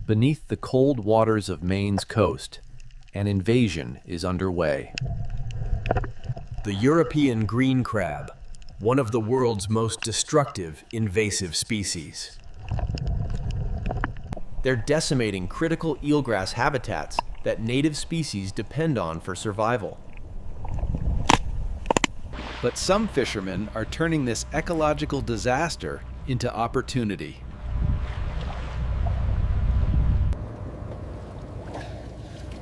Beneath the cold waters of Maine's coast, an invasion is underway. The European green crab, one of the world's most destructive invasive species. They're decimating critical eelgrass habitats that native species depend on for survival. But some fishermen are turning this ecological disaster into opportunity.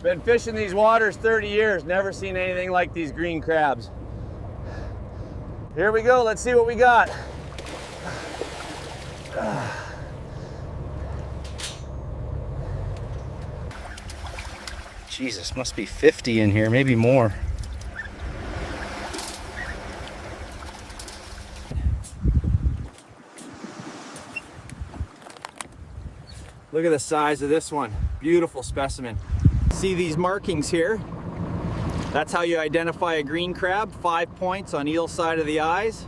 Been fishing these waters 30 years, never seen anything like these green crabs. Here we go, let's see what we got. Jesus, must be 50 in here, maybe more. Look at the size of this one, beautiful specimen. See these markings here? That's how you identify a green crab, 5 points on each side of the eyes.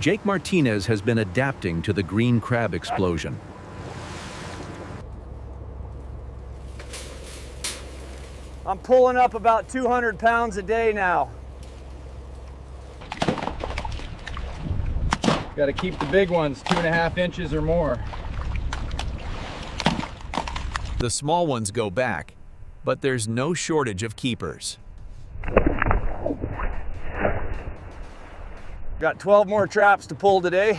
Jake Martinez has been adapting to the green crab explosion. I'm pulling up about 200 pounds a day now. Got to keep the big ones 2.5 inches or more. The small ones go back, but there's no shortage of keepers. Got 12 more traps to pull today.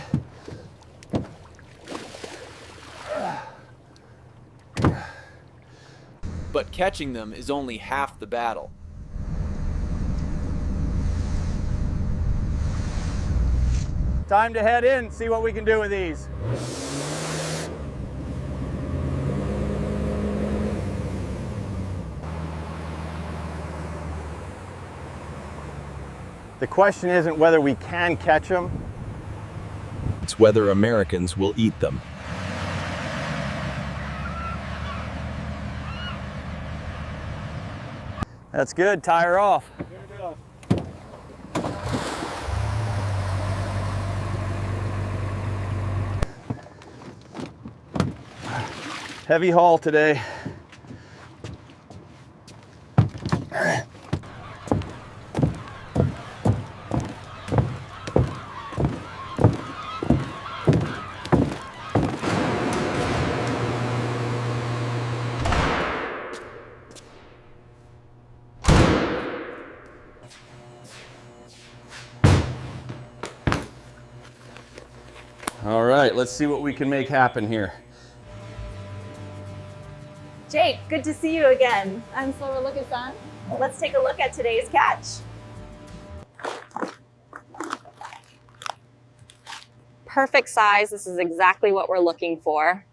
But catching them is only half the battle. Time to head in, see what we can do with these. The question isn't whether we can catch them. It's whether Americans will eat them. That's good, tie her off. Heavy haul today. All right, let's see what we can make happen here. Jake, good to see you again. I'm Silver Lucas-san. Let's take a look at today's catch. Perfect size. This is exactly what we're looking for.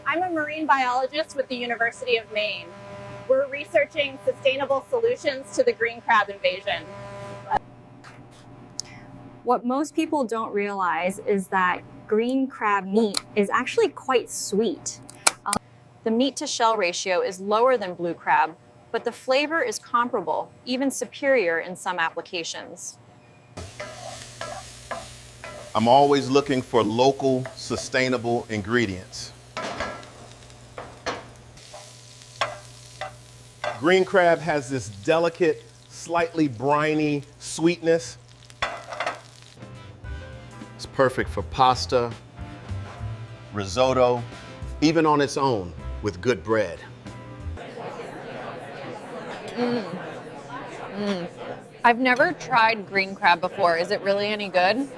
I'm a marine biologist with the University of Maine. We're researching sustainable solutions to the green crab invasion. What most people don't realize is that green crab meat is actually quite sweet. The meat to shell ratio is lower than blue crab, but the flavor is comparable, even superior in some applications. I'm always looking for local, sustainable ingredients. Green crab has this delicate, slightly briny sweetness. It's perfect for pasta, risotto, even on its own with good bread. I've never tried green crab before. Is it really any good?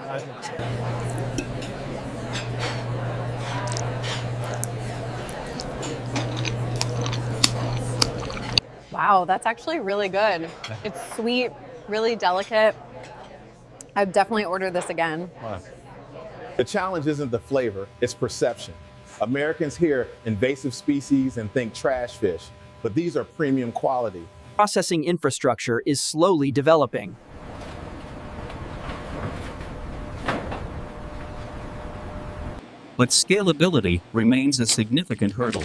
Wow, that's actually really good. It's sweet, really delicate. I'd definitely order this again. The challenge isn't the flavor, it's perception. Americans hear invasive species and think trash fish, but these are premium quality. Processing infrastructure is slowly developing. But scalability remains a significant hurdle.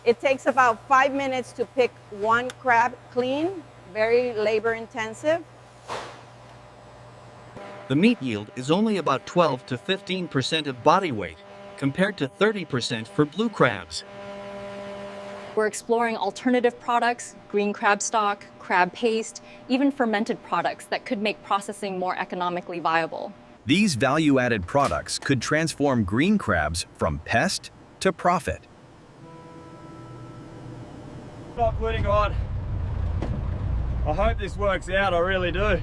It takes about 5 minutes to pick one crab clean. very labor intensive. The meat yield is only about 12 to 15% of body weight, compared to 30% for blue crabs. We're exploring alternative products, green crab stock, crab paste, even fermented products that could make processing more economically viable. These value-added products could transform green crabs from pest to profit. Not putting on. I hope this works out, I really do.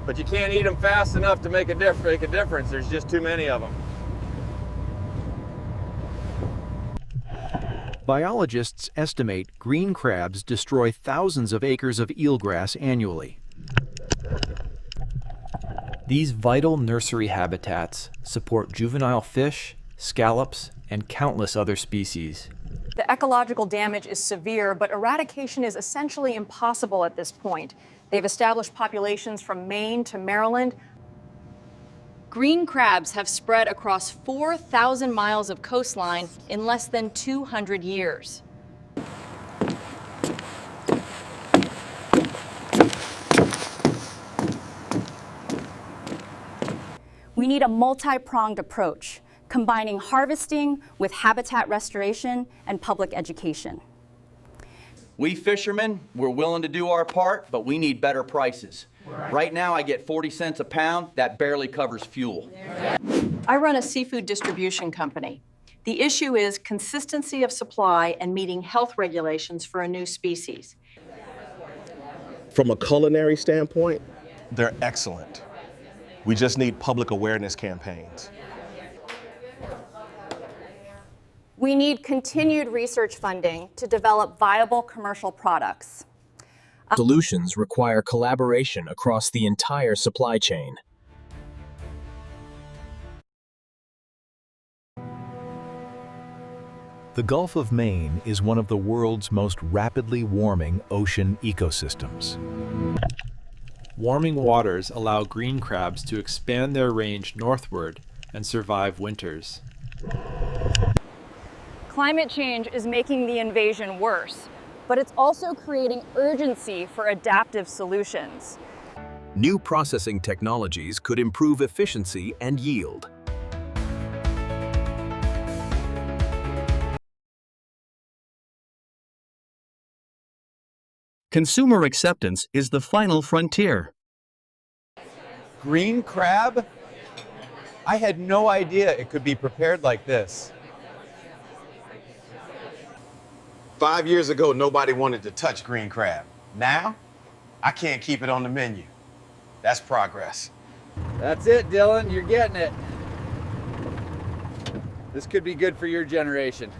But you can't eat them fast enough to make a difference. There's just too many of them. Biologists estimate green crabs destroy thousands of acres of eelgrass annually. These vital nursery habitats support juvenile fish, scallops, and countless other species. The ecological damage is severe, but eradication is essentially impossible at this point. They've established populations from Maine to Maryland. Green crabs have spread across 4,000 miles of coastline in less than 200 years. We need a multi-pronged approach, combining harvesting with habitat restoration and public education. We fishermen, we're willing to do our part, but we need better prices. Right now I get 40 cents a pound, that barely covers fuel. I run a seafood distribution company. The issue is consistency of supply and meeting health regulations for a new species. From a culinary standpoint, they're excellent. We just need public awareness campaigns. We need continued research funding to develop viable commercial products. Solutions require collaboration across the entire supply chain. The Gulf of Maine is one of the world's most rapidly warming ocean ecosystems. Warming waters allow green crabs to expand their range northward and survive winters. Climate change is making the invasion worse, but it's also creating urgency for adaptive solutions. New processing technologies could improve efficiency and yield. Consumer acceptance is the final frontier. Green crab? I had no idea it could be prepared like this. 5 years ago, nobody wanted to touch green crab. Now, I can't keep it on the menu. That's progress. That's it, Dylan, you're getting it. This could be good for your generation.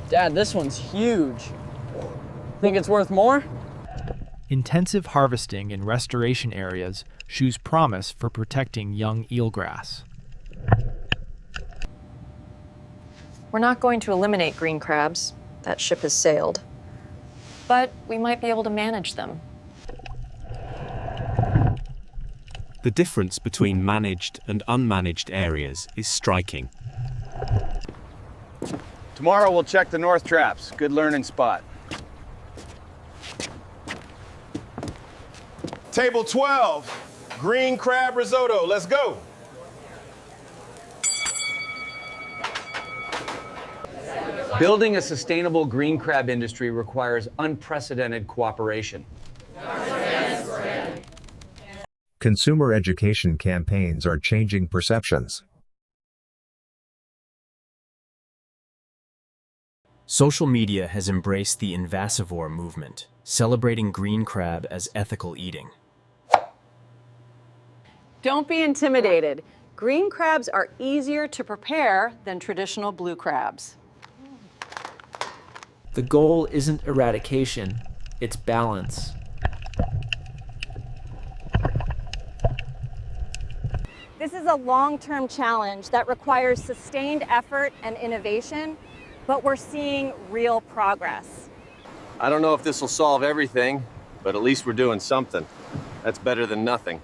Dad, this one's huge. Think it's worth more? Intensive harvesting in restoration areas shews promise for protecting young eelgrass. We're not going to eliminate green crabs. That ship has sailed. But we might be able to manage them. The difference between managed and unmanaged areas is striking. Tomorrow we'll check the north traps. Good learning spot. Table 12, green crab risotto. Let's go. Building a sustainable green crab industry requires unprecedented cooperation. Consumer education campaigns are changing perceptions. Social media has embraced the Invasivore movement, celebrating green crab as ethical eating. Don't be intimidated. Green crabs are easier to prepare than traditional blue crabs. The goal isn't eradication, it's balance. This is a long-term challenge that requires sustained effort and innovation, but we're seeing real progress. I don't know if this will solve everything, but at least we're doing something. That's better than nothing.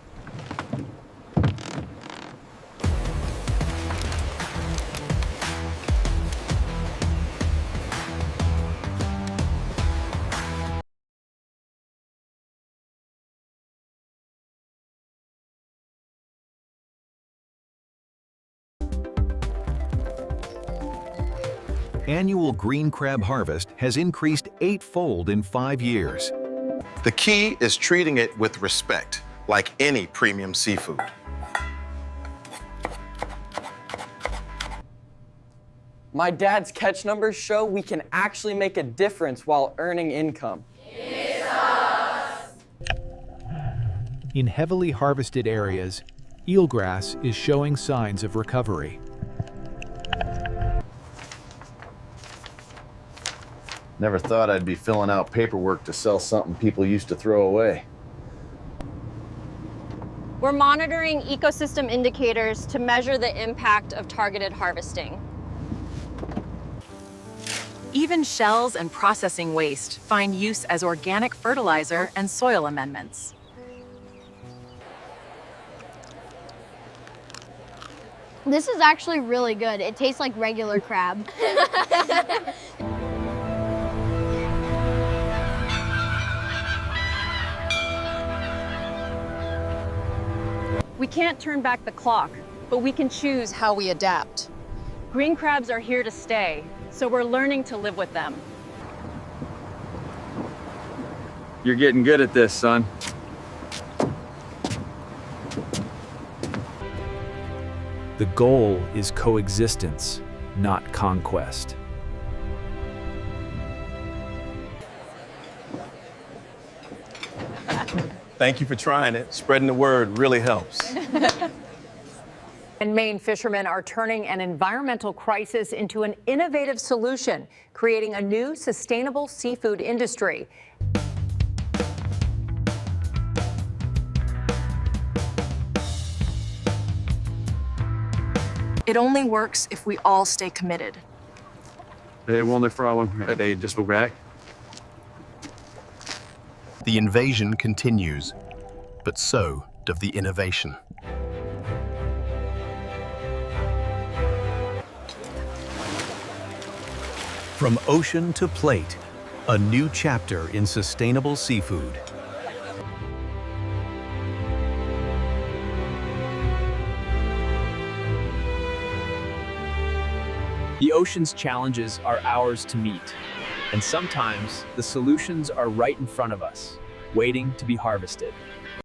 Annual green crab harvest has increased 8-fold in 5 years. The key is treating it with respect, like any premium seafood. My dad's catch numbers show we can actually make a difference while earning income. In heavily harvested areas, eelgrass is showing signs of recovery. Never thought I'd be filling out paperwork to sell something people used to throw away. We're monitoring ecosystem indicators to measure the impact of targeted harvesting. Even shells and processing waste find use as organic fertilizer and soil amendments. This is actually really good. It tastes like regular crab. We can't turn back the clock, but we can choose how we adapt. Green crabs are here to stay, so we're learning to live with them. You're getting good at this, son. The goal is coexistence, not conquest. Thank you for trying it. Spreading the word really helps. And Maine fishermen are turning an environmental crisis into an innovative solution, creating a new sustainable seafood industry. It only works if we all stay committed. Hey, one problem. Hey, just go back. The invasion continues, but so does the innovation. From ocean to plate, a new chapter in sustainable seafood. The ocean's challenges are ours to meet, and sometimes the solutions are right in front of us, waiting to be harvested.